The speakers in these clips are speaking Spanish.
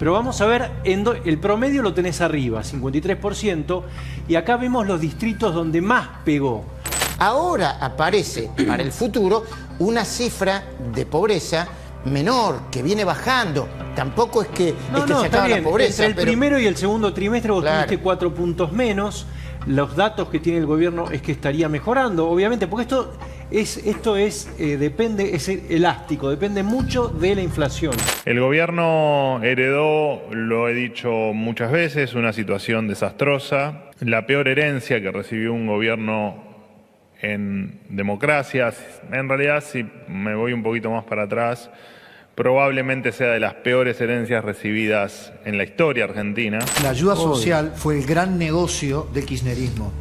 Pero vamos a ver, el promedio lo tenés arriba, 53%, y acá vemos los distritos donde más pegó. Ahora aparece para el futuro una cifra de pobreza menor, que viene bajando. Tampoco es que se acaba la pobreza. Entre el primero y el segundo trimestre vos tuviste 4 puntos menos. Los datos que tiene el gobierno es que estaría mejorando, obviamente, porque esto es elástico, depende mucho de la inflación. El gobierno heredó, lo he dicho muchas veces, una situación desastrosa, la peor herencia que recibió un gobierno en democracias. En realidad, si me voy un poquito más para atrás, probablemente sea de las peores herencias recibidas en la historia argentina. La ayuda social fue el gran negocio del kirchnerismo.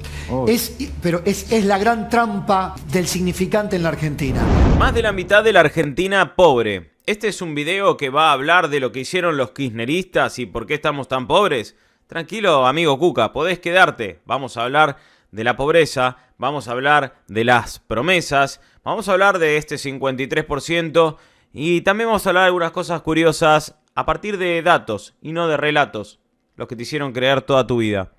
Pero es la gran trampa del significante en la Argentina. Más de la mitad de la Argentina pobre. Este es un video que va a hablar de lo que hicieron los kirchneristas y por qué estamos tan pobres. Tranquilo, amigo Cuca, podés quedarte. Vamos a hablar de la pobreza, vamos a hablar de las promesas, vamos a hablar de este 53%. Y también vamos a hablar de algunas cosas curiosas a partir de datos y no de relatos, los que te hicieron creer toda tu vida.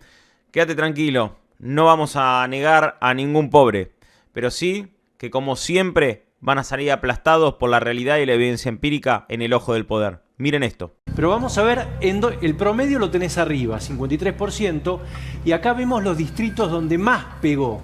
Quédate tranquilo, no vamos a negar a ningún pobre, pero sí que como siempre van a salir aplastados por la realidad y la evidencia empírica en el ojo del poder. Miren esto. Pero vamos a ver, el promedio lo tenés arriba, 53%, y acá vemos los distritos donde más pegó.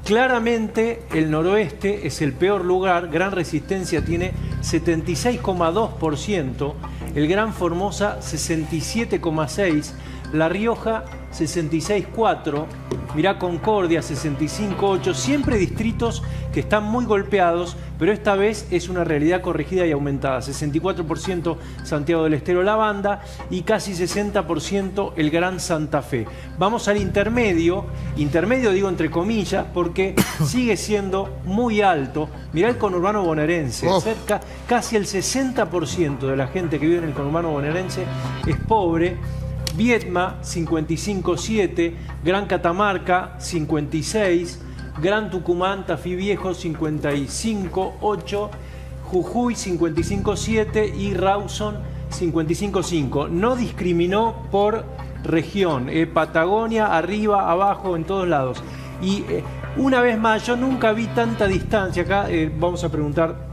Claramente el noroeste es el peor lugar, Gran Resistencia tiene 76,2%, el Gran Formosa 67,6%, La Rioja 66,4%, mirá Concordia 65,8%, siempre distritos que están muy golpeados, pero esta vez es una realidad corregida y aumentada, 64% Santiago del Estero, La Banda, y casi 60% el Gran Santa Fe. Vamos al intermedio digo entre comillas, porque sigue siendo muy alto. Mirá el conurbano bonaerense, casi el 60% de la gente que vive en el conurbano bonaerense es pobre. Viedma 55,7%, Gran Catamarca 56%, Gran Tucumán, Tafí Viejo 55,8%, Jujuy 55,7% y Rawson 55,5%. No discriminó por región, Patagonia, arriba, abajo, en todos lados. Y una vez más, yo nunca vi tanta distancia, acá vamos a preguntar,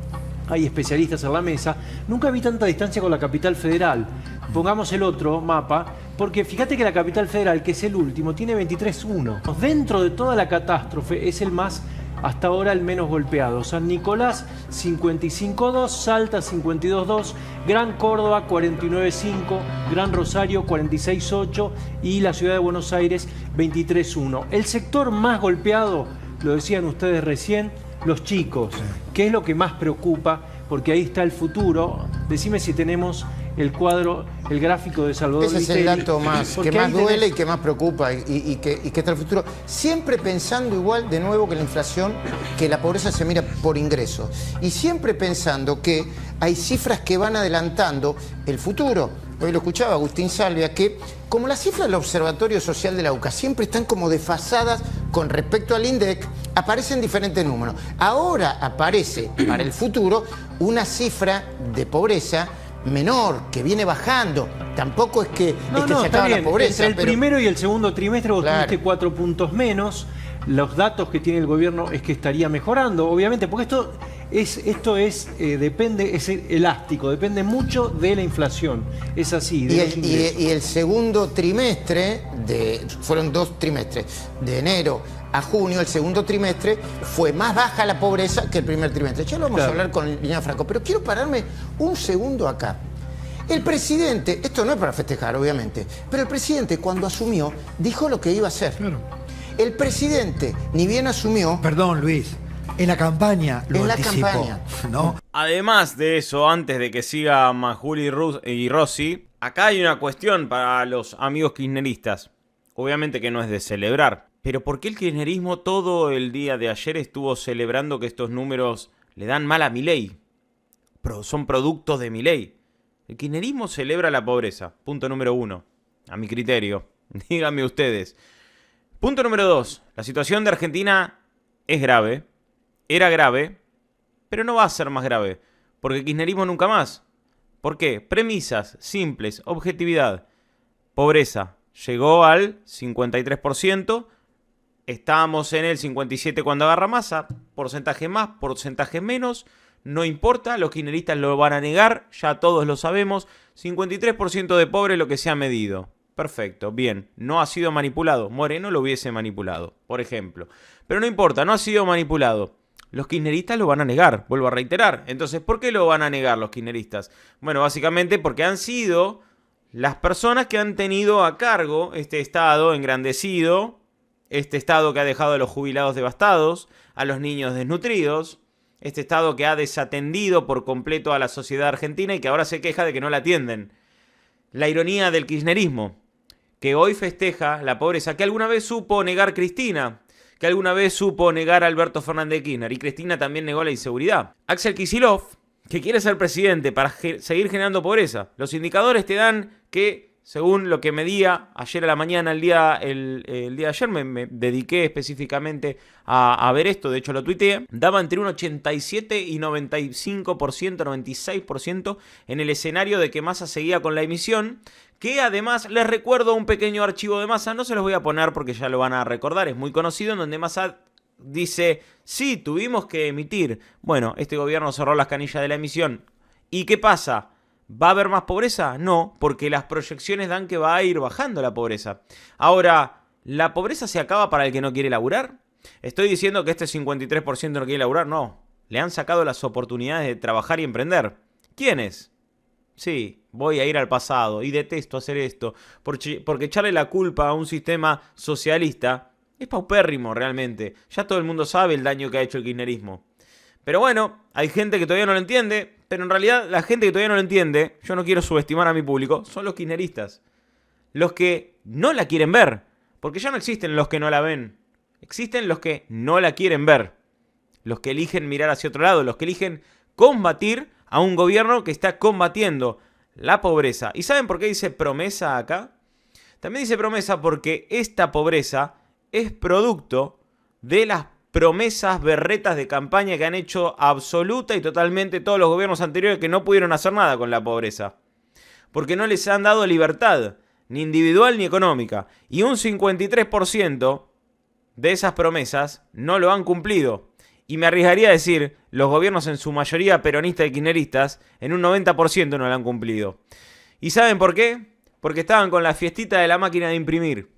hay especialistas en la mesa, nunca vi tanta distancia con la capital federal. Pongamos el otro mapa, porque fíjate que la capital federal, que es el último, tiene 23,1. Dentro de toda la catástrofe es el más, hasta ahora el menos golpeado. San Nicolás 55,2, Salta 52,2, Gran Córdoba 49,5, Gran Rosario 46,8 y la ciudad de Buenos Aires 23,1. El sector más golpeado, lo decían ustedes recién, los chicos, que es lo que más preocupa, porque ahí está el futuro. Decime si tenemos el cuadro, el gráfico de Salvador Ese Vitelli. Es el dato que más duele y que más preocupa y que está el futuro. Siempre pensando igual, de nuevo, que la inflación, que la pobreza se mira por ingresos. Y siempre pensando que hay cifras que van adelantando el futuro. Hoy lo escuchaba Agustín Salvia, que como las cifras del Observatorio Social de la UCA siempre están como desfasadas con respecto al INDEC, aparecen diferentes números. Ahora aparece para el futuro una cifra de pobreza menor, que viene bajando. Tampoco es que se acaba la pobreza. Entre el primero y el segundo trimestre vos tuviste 4 puntos menos. Los datos que tiene el gobierno es que estaría mejorando, obviamente, porque esto es elástico, depende mucho de la inflación. Es así. Y el segundo trimestre, fueron 2 trimestres, de enero a junio, el segundo trimestre, fue más baja la pobreza que el primer trimestre. Ya lo vamos a hablar con Liliana Franco, pero quiero pararme un segundo acá. El presidente, esto no es para festejar, obviamente, pero el presidente cuando asumió dijo lo que iba a hacer. El presidente, ni bien asumió... Perdón, Luis, en la campaña lo anticipó, ¿no? Además de eso, antes de que siga Majul y Rossi, acá hay una cuestión para los amigos kirchneristas. Obviamente que no es de celebrar, pero ¿por qué el kirchnerismo todo el día de ayer estuvo celebrando que estos números le dan mal a Milei? Son productos de Milei. El kirchnerismo celebra la pobreza, punto número 1, a mi criterio. Díganme ustedes. Punto número 2, la situación de Argentina es grave, era grave, pero no va a ser más grave, porque el kirchnerismo nunca más ¿Por qué? Premisas simples, objetividad. Pobreza llegó al 53%, estábamos en el 57% cuando agarra Massa, porcentaje más, porcentaje menos, no importa, los kirchneristas lo van a negar, ya todos lo sabemos, 53% de pobre es lo que se ha medido. Perfecto, bien, no ha sido manipulado, Moreno lo hubiese manipulado, por ejemplo. Pero no importa, no ha sido manipulado. Los kirchneristas lo van a negar, vuelvo a reiterar. Entonces, ¿por qué lo van a negar los kirchneristas? Bueno, básicamente porque han sido las personas que han tenido a cargo este Estado engrandecido, este Estado que ha dejado a los jubilados devastados, a los niños desnutridos, este Estado que ha desatendido por completo a la sociedad argentina y que ahora se queja de que no la atienden. La ironía del kirchnerismo, que hoy festeja la pobreza, que alguna vez supo negar Cristina, que alguna vez supo negar a Alberto Fernández de Kirchner, y Cristina también negó la inseguridad. Axel Kicillof, que quiere ser presidente para seguir generando pobreza. Los indicadores te dan que, según lo que medía ayer a la mañana, el día de ayer, me dediqué específicamente a ver esto, de hecho lo tuiteé, daba entre un 87 y 95%, 96% en el escenario de que Massa seguía con la emisión, que además les recuerdo un pequeño archivo de Massa, no se los voy a poner porque ya lo van a recordar, es muy conocido, en donde Massa dice, sí, tuvimos que emitir. Bueno, este gobierno cerró las canillas de la emisión. ¿Y qué pasa? ¿Va a haber más pobreza? No, porque las proyecciones dan que va a ir bajando la pobreza. Ahora, ¿la pobreza se acaba para el que no quiere laburar? ¿Estoy diciendo que este 53% no quiere laburar? No, le han sacado las oportunidades de trabajar y emprender. ¿Quiénes? Sí, voy a ir al pasado y detesto hacer esto, porque echarle la culpa a un sistema socialista es paupérrimo realmente. Ya todo el mundo sabe el daño que ha hecho el kirchnerismo. Pero bueno, hay gente que todavía no lo entiende, pero en realidad la gente que todavía no lo entiende, yo no quiero subestimar a mi público, son los kirchneristas. Los que no la quieren ver, porque ya no existen los que no la ven. Existen los que no la quieren ver. Los que eligen mirar hacia otro lado, los que eligen combatir a un gobierno que está combatiendo la pobreza. ¿Y saben por qué dice promesa acá? También dice promesa porque esta pobreza es producto de las promesas berretas de campaña que han hecho absoluta y totalmente todos los gobiernos anteriores que no pudieron hacer nada con la pobreza. Porque no les han dado libertad, ni individual ni económica. Y un 53% de esas promesas no lo han cumplido. Y me arriesgaría a decir, los gobiernos en su mayoría peronistas y kirchneristas, en un 90% no lo han cumplido. ¿Y saben por qué? Porque estaban con la fiestita de la máquina de imprimir.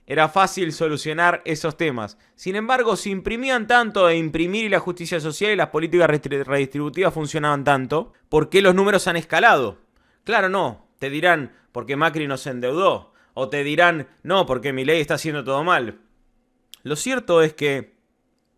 Era fácil solucionar esos temas. Sin embargo, si imprimían tanto de imprimir y la justicia social y las políticas redistributivas funcionaban tanto, ¿por qué los números han escalado? Claro, no. Te dirán, porque Macri nos endeudó. O te dirán, no, porque Milei está haciendo todo mal. Lo cierto es que,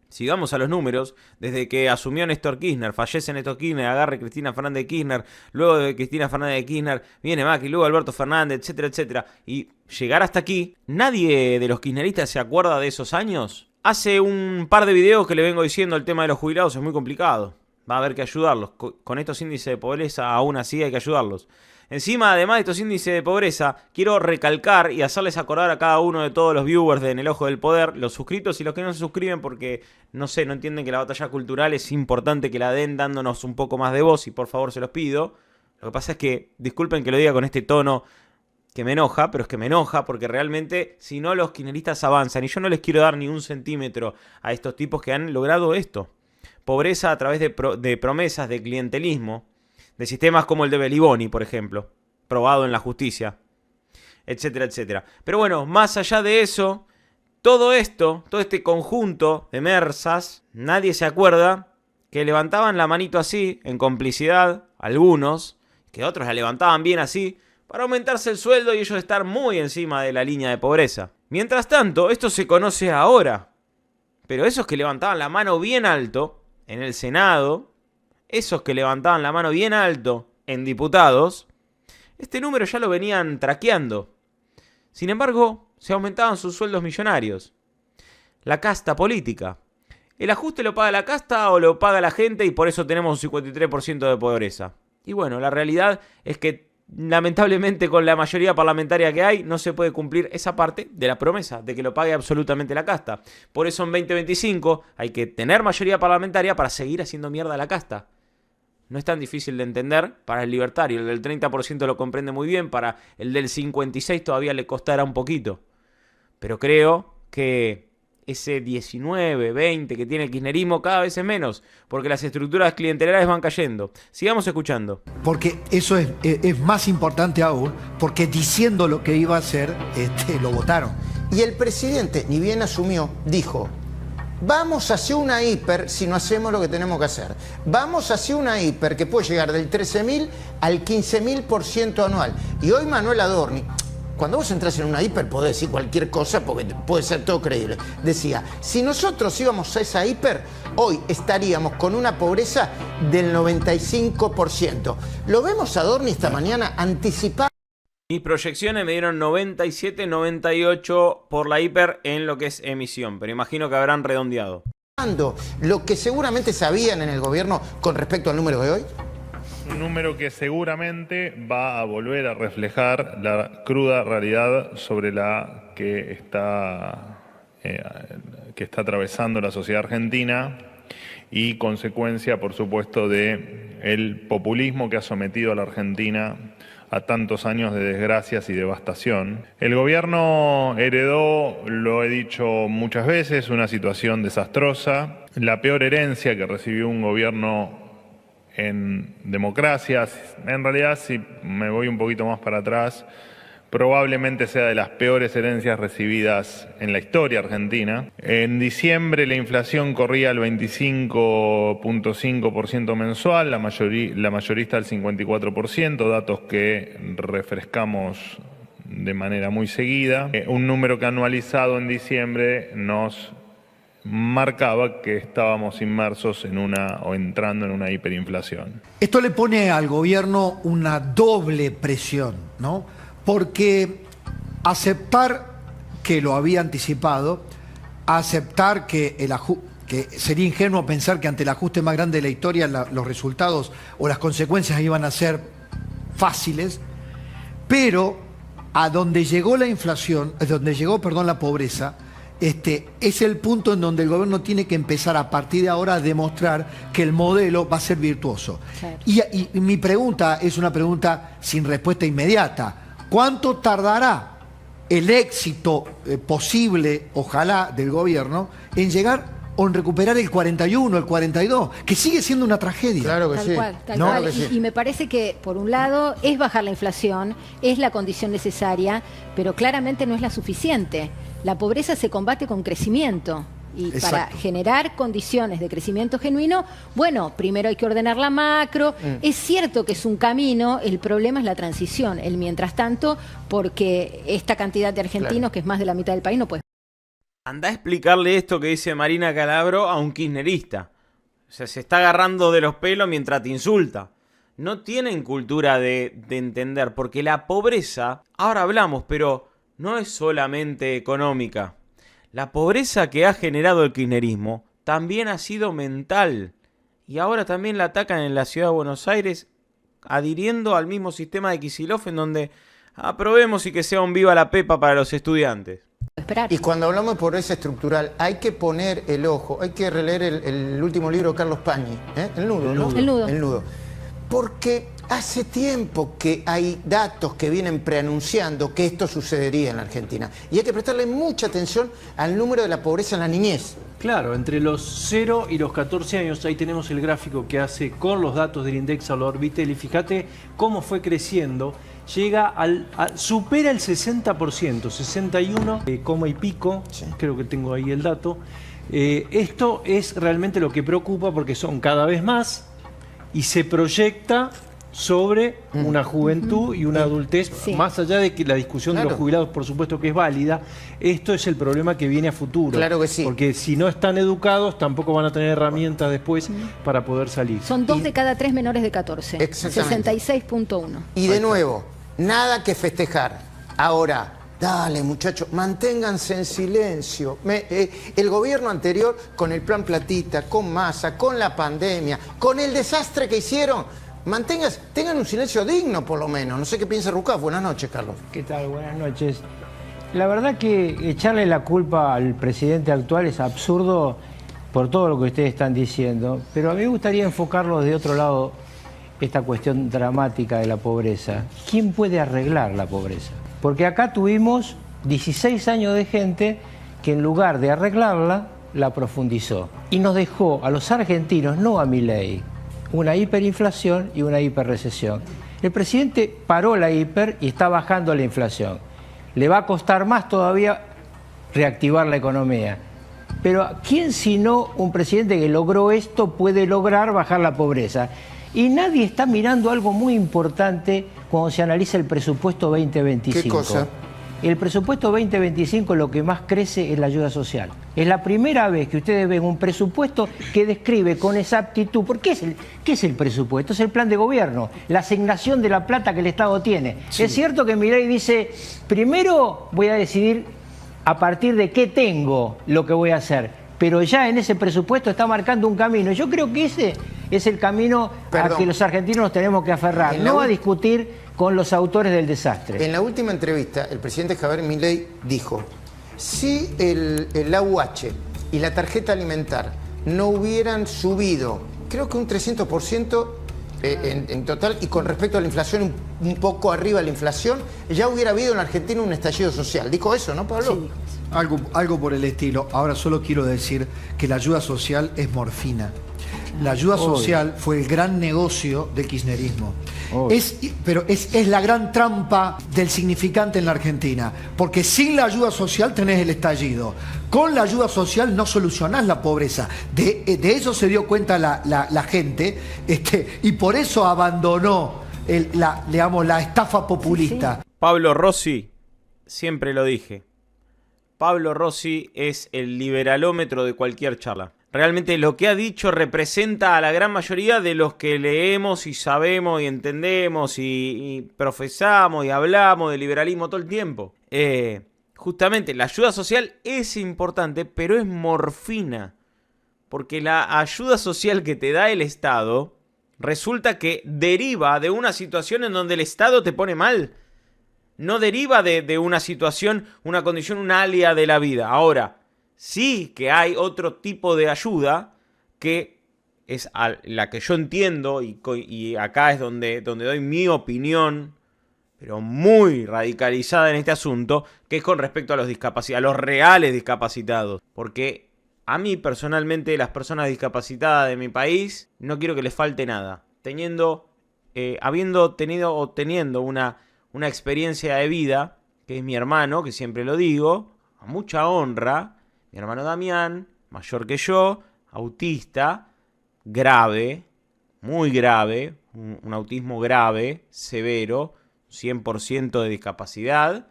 si vamos a los números, desde que asumió Néstor Kirchner, fallece Néstor Kirchner, agarre Cristina Fernández de Kirchner, luego de Cristina Fernández de Kirchner viene Macri, luego Alberto Fernández, etcétera, etcétera, y llegar hasta aquí, nadie de los kirchneristas se acuerda de esos años. Hace un par de videos que le vengo diciendo el tema de los jubilados es muy complicado, va a haber que ayudarlos, con estos índices de pobreza aún así hay que ayudarlos. Encima, además de estos índices de pobreza, quiero recalcar y hacerles acordar a cada uno de todos los viewers de En el Ojo del Poder, los suscritos y los que no se suscriben porque, no sé, no entienden que la batalla cultural es importante que la den dándonos un poco más de voz y por favor se los pido. Lo que pasa es que, disculpen que lo diga con este tono que me enoja, pero es que me enoja porque realmente si no los kirchneristas avanzan y yo no les quiero dar ni un centímetro a estos tipos que han logrado esto. Pobreza a través de promesas, de clientelismo, de sistemas como el de Beliboni, por ejemplo, probado en la justicia, etcétera, etcétera. Pero bueno, más allá de eso, todo esto, todo este conjunto de mersas, nadie se acuerda que levantaban la manito así, en complicidad, algunos, que otros la levantaban bien así, para aumentarse el sueldo y ellos estar muy encima de la línea de pobreza. Mientras tanto, esto se conoce ahora, pero esos que levantaban la mano bien alto en el Senado, esos que levantaban la mano bien alto en diputados, este número ya lo venían traqueando. Sin embargo, se aumentaban sus sueldos millonarios. La casta política. ¿El ajuste lo paga la casta o lo paga la gente y por eso tenemos un 53% de pobreza? Y bueno, la realidad es que lamentablemente con la mayoría parlamentaria que hay no se puede cumplir esa parte de la promesa de que lo pague absolutamente la casta. Por eso en 2025 hay que tener mayoría parlamentaria para seguir haciendo mierda a la casta. no es tan difícil de entender para el libertario. El del 30% lo comprende muy bien, para el del 56% todavía le costará un poquito. Pero creo que ese 19, 20 que tiene el kirchnerismo cada vez es menos, porque las estructuras clientelares van cayendo. Sigamos escuchando. Porque eso es más importante aún, porque diciendo lo que iba a hacer, lo votaron. Y el presidente, ni bien asumió, dijo: vamos hacia una hiper si no hacemos lo que tenemos que hacer. Vamos hacia una hiper que puede llegar del 13.000 al 15.000% anual. Y hoy Manuel Adorni, cuando vos entras en una hiper podés decir cualquier cosa porque puede ser todo creíble. Decía, si nosotros íbamos a esa hiper, hoy estaríamos con una pobreza del 95%. Lo vemos a Adorni esta mañana anticipando. Mis proyecciones me dieron 97, 98 por la hiper en lo que es emisión, pero imagino que habrán redondeado. Lo que seguramente sabían en el gobierno con respecto al número de hoy. Un número que seguramente va a volver a reflejar la cruda realidad sobre la que está atravesando la sociedad argentina y consecuencia, por supuesto, de el populismo que ha sometido a la Argentina a tantos años de desgracias y devastación. El gobierno heredó, lo he dicho muchas veces, una situación desastrosa, la peor herencia que recibió un gobierno en democracias. En realidad, si me voy un poquito más para atrás, probablemente sea de las peores herencias recibidas en la historia argentina. En diciembre la inflación corría al 25.5% mensual, la mayorista al 54%, datos que refrescamos de manera muy seguida. Un número que anualizado en diciembre nos marcaba que estábamos inmersos en entrando en una hiperinflación. Esto le pone al gobierno una doble presión, ¿no? Porque aceptar que lo había anticipado, aceptar que sería ingenuo pensar que ante el ajuste más grande de la historia los resultados o las consecuencias iban a ser fáciles, pero a donde llegó la inflación, la pobreza, es el punto en donde el gobierno tiene que empezar a partir de ahora a demostrar que el modelo va a ser virtuoso. Claro. Y mi pregunta es una pregunta sin respuesta inmediata. ¿Cuánto tardará el éxito posible, ojalá, del gobierno en llegar o en recuperar el 41, el 42, que sigue siendo una tragedia? Claro que tal sí. Cual, tal no, cual. Que sí. Y me parece que, por un lado, es bajar la inflación, es la condición necesaria, pero claramente no es la suficiente. La pobreza se combate con crecimiento. Y Exacto. Para generar condiciones de crecimiento genuino, bueno, primero hay que ordenar la macro. Es cierto que es un camino, el problema es la transición, el mientras tanto, porque esta cantidad de argentinos, claro, que es más de la mitad del país, no puede. Anda a explicarle esto que dice Marina Calabro a un kirchnerista. O sea, se está agarrando de los pelos mientras te insulta. No tienen cultura de entender, porque la pobreza, ahora hablamos, pero no es solamente económica. La pobreza que ha generado el kirchnerismo también ha sido mental. Y ahora también la atacan en la ciudad de Buenos Aires, adhiriendo al mismo sistema de Kicillof, en donde aprobemos y que sea un viva la pepa para los estudiantes. Y cuando hablamos de pobreza estructural, hay que poner el ojo, hay que releer el último libro de Carlos Pañi, El Nudo, ¿no? El Nudo. El Nudo. Porque hace tiempo que hay datos que vienen preanunciando que esto sucedería en la Argentina. Y hay que prestarle mucha atención al número de la pobreza en la niñez. Claro, entre los 0 y los 14 años, ahí tenemos el gráfico que hace con los datos del Indexalor Vitel, y fíjate cómo fue creciendo, llega supera el 60%, 61, coma y pico, sí, creo que tengo ahí el dato. Esto es realmente lo que preocupa, porque son cada vez más y se proyecta sobre una juventud y una adultez, sí, más allá de que la discusión, claro, de los jubilados, por supuesto que es válida. Esto es el problema que viene a futuro. Claro que sí. Porque si no están educados, tampoco van a tener herramientas después para poder salir. Son 2 de cada 3 menores de 14. 66.1. Y de nuevo, nada que festejar. Ahora, dale, muchachos, manténganse en silencio. El gobierno anterior, con el plan Platita, con Massa, con la pandemia, con el desastre que hicieron, tengan un silencio digno, por lo menos. No sé qué piensa Rucaf. Buenas noches, Carlos. ¿Qué tal? Buenas noches. La verdad que echarle la culpa al presidente actual es absurdo por todo lo que ustedes están diciendo, pero a mí me gustaría enfocarlo de otro lado esta cuestión dramática de la pobreza, ¿quién puede arreglar la pobreza? Porque acá tuvimos 16 años de gente que en lugar de arreglarla, la profundizó. Y nos dejó a los argentinos, no a Milei, una hiperinflación y una hiperrecesión. El presidente paró la hiper y está bajando la inflación. Le va a costar más todavía reactivar la economía. Pero ¿quién sino un presidente que logró esto puede lograr bajar la pobreza? Y nadie está mirando algo muy importante cuando se analiza el presupuesto 2025. ¿Qué cosa? El presupuesto 2025 lo que más crece es la ayuda social. Es la primera vez que ustedes ven un presupuesto que describe con exactitud. ¿Por qué es el presupuesto? Es el plan de gobierno, la asignación de la plata que el Estado tiene. Sí. Es cierto que Milei dice, primero voy a decidir a partir de qué tengo lo que voy a hacer, pero ya en ese presupuesto está marcando un camino. Yo creo que ese es el camino a que los argentinos nos tenemos que aferrar, no a discutir con los autores del desastre. En la última entrevista, el presidente Javier Milei dijo, si el AUH y la tarjeta alimentar no hubieran subido, creo que un 300% en total, y con respecto a la inflación, un poco arriba de la inflación, ya hubiera habido en Argentina un estallido social. Dijo eso, ¿no, Pablo? Sí. Algo por el estilo. Ahora solo quiero decir que la ayuda social es morfina. La ayuda social fue el gran negocio del kirchnerismo. Pero es la gran trampa del significante en la Argentina. Porque sin la ayuda social tenés el estallido. Con la ayuda social no solucionás la pobreza. De eso se dio cuenta la gente. Y por eso abandonó la estafa populista. Sí. Pablo Rossi, siempre lo dije. Pablo Rossi es el liberalómetro de cualquier charla. Realmente lo que ha dicho representa a la gran mayoría de los que leemos y sabemos y entendemos y profesamos y hablamos de liberalismo todo el tiempo. Justamente la ayuda social es importante, pero es morfina. Porque la ayuda social que te da el Estado resulta que deriva de una situación en donde el Estado te pone mal. No deriva de una situación, una condición, un alia de la vida. Ahora, sí que hay otro tipo de ayuda que es la que yo entiendo y acá es donde doy mi opinión, pero muy radicalizada en este asunto, que es con respecto a los discapacitados, a los reales discapacitados. Porque a mí personalmente las personas discapacitadas de mi país no quiero que les falte nada. Teniendo una experiencia de vida, que es mi hermano, que siempre lo digo, a mucha honra, mi hermano Damián, mayor que yo, autista, grave, muy grave, un autismo grave, severo, 100% de discapacidad,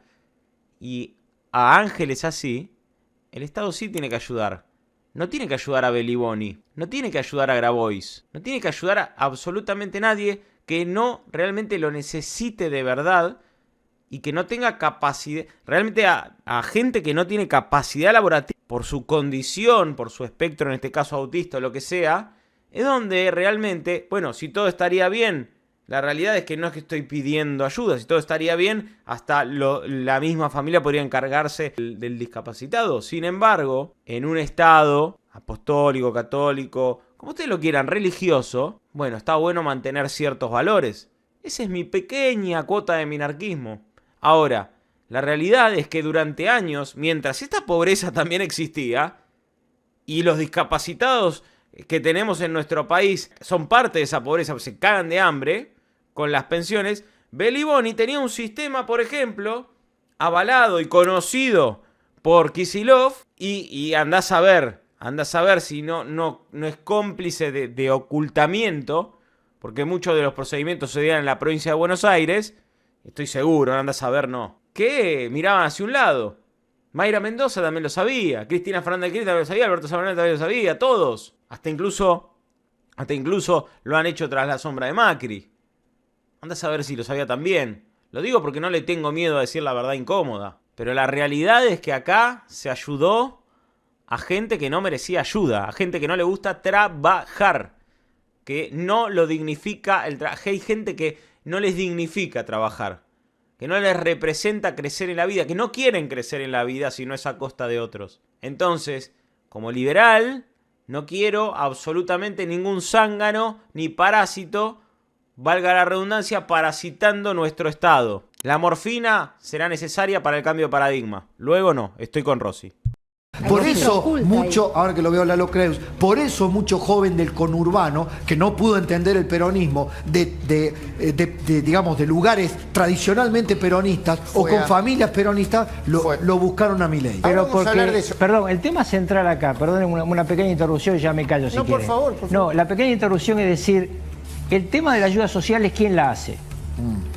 y a ángeles así, el Estado sí tiene que ayudar. No tiene que ayudar a Beliboni, no tiene que ayudar a Grabois, no tiene que ayudar a absolutamente nadie que no realmente lo necesite de verdad y que no tenga capacidad, realmente a gente que no tiene capacidad laborativa por su condición, por su espectro, en este caso autista o lo que sea, es donde realmente, bueno, si todo estaría bien, la realidad es que no es que estoy pidiendo ayuda, si todo estaría bien, hasta la misma familia podría encargarse del discapacitado. Sin embargo, en un Estado apostólico, católico, como ustedes lo quieran, religioso, bueno, está bueno mantener ciertos valores. Esa es mi pequeña cuota de minarquismo. Ahora, la realidad es que durante años, mientras esta pobreza también existía, y los discapacitados que tenemos en nuestro país son parte de esa pobreza, se cagan de hambre con las pensiones, Beliboni tenía un sistema, por ejemplo, avalado y conocido por Kicillof, y andás a ver si no es cómplice de ocultamiento, porque muchos de los procedimientos se dieron en la provincia de Buenos Aires, estoy seguro, andás a ver, no, que miraban hacia un lado. Mayra Mendoza también lo sabía, Cristina Fernández de Kirchner también lo sabía, Alberto Sabernal también lo sabía, todos. Hasta incluso lo han hecho tras la sombra de Macri. Andás a ver si lo sabía también. Lo digo porque no le tengo miedo a decir la verdad incómoda. Pero la realidad es que acá se ayudó a gente que no merecía ayuda, a gente que no le gusta trabajar, que no lo dignifica el trabajo. Hay gente que no les dignifica trabajar, que no les representa crecer en la vida, que no quieren crecer en la vida si no es a costa de otros. Entonces, como liberal, no quiero absolutamente ningún zángano ni parásito valga la redundancia, parasitando nuestro Estado. La morfina será necesaria para el cambio de paradigma. Luego no, estoy con Rossi. Por eso mucho, ahora que lo veo Lalo Creus, por eso mucho joven del conurbano que no pudo entender el peronismo digamos, de lugares tradicionalmente peronistas o con familias peronistas, lo buscaron a Milei. Pero vamos a hablar de eso. perdón, el tema central acá, perdón, una pequeña interrupción y ya me callo si No, quieren. por favor. No, la pequeña interrupción es decir, el tema de la ayuda social es quién la hace.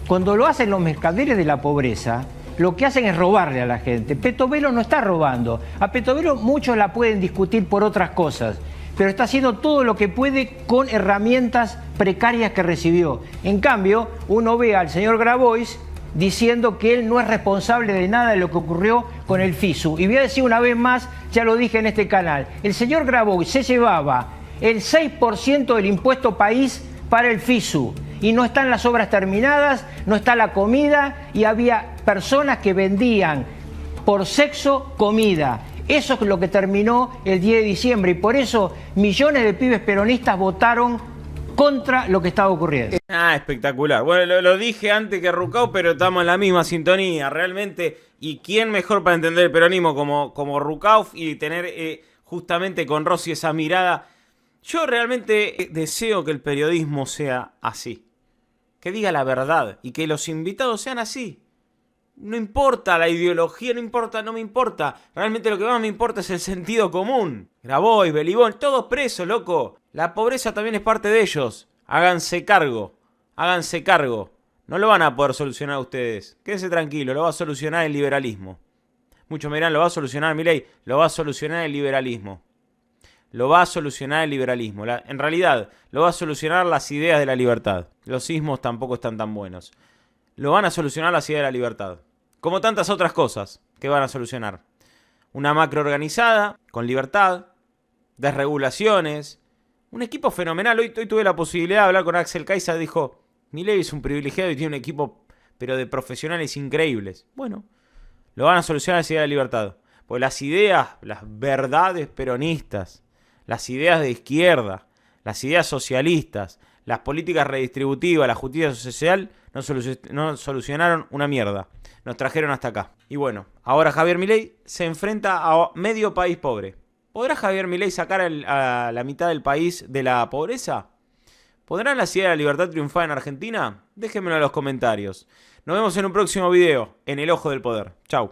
Cuando lo hacen los mercaderes de la pobreza, lo que hacen es robarle a la gente. Petovelo no está robando. A Petovelo muchos la pueden discutir por otras cosas, pero está haciendo todo lo que puede con herramientas precarias que recibió. En cambio, uno ve al señor Grabois diciendo que él no es responsable de nada de lo que ocurrió con el FISU. Y voy a decir una vez más, ya lo dije en este canal, el señor Grabois se llevaba el 6% del impuesto país para el FISU. Y no están las obras terminadas, no está la comida y había personas que vendían por sexo comida. Eso es lo que terminó el 10 de diciembre y por eso millones de pibes peronistas votaron contra lo que estaba ocurriendo. Ah, espectacular. Bueno, lo dije antes que Rucao, pero estamos en la misma sintonía, realmente. ¿Y quién mejor para entender el peronismo como Rucao y tener justamente con Rossi esa mirada? Yo realmente deseo que el periodismo sea así. Que diga la verdad y que los invitados sean así. No importa la ideología, no me importa. Realmente lo que más me importa es el sentido común. Grabois, Belibón, todos presos, loco. La pobreza también es parte de ellos. Háganse cargo. Háganse cargo. No lo van a poder solucionar ustedes. Quédense tranquilos, lo va a solucionar el liberalismo. Muchos me dirán, lo va a solucionar Milei. Lo va a solucionar el liberalismo. Lo va a solucionar el liberalismo. En realidad, lo va a solucionar las ideas de la libertad. Los sismos tampoco están tan buenos. Lo van a solucionar las ideas de la libertad. Como tantas otras cosas que van a solucionar. Una macro organizada, con libertad, desregulaciones. Un equipo fenomenal. Hoy tuve la posibilidad de hablar con Axel Kaiser. Dijo, Milei es un privilegiado y tiene un equipo, pero de profesionales increíbles. Bueno, lo van a solucionar las ideas de la libertad. Pues las ideas, las verdades peronistas, las ideas de izquierda, las ideas socialistas, las políticas redistributivas, la justicia social, no solucionaron una mierda. Nos trajeron hasta acá. Y bueno, ahora Javier Milei se enfrenta a medio país pobre. ¿Podrá Javier Milei sacar a la mitad del país de la pobreza? ¿Podrán las ideas de la libertad triunfar en Argentina? Déjenmelo en los comentarios. Nos vemos en un próximo video en El Ojo del Poder. Chau.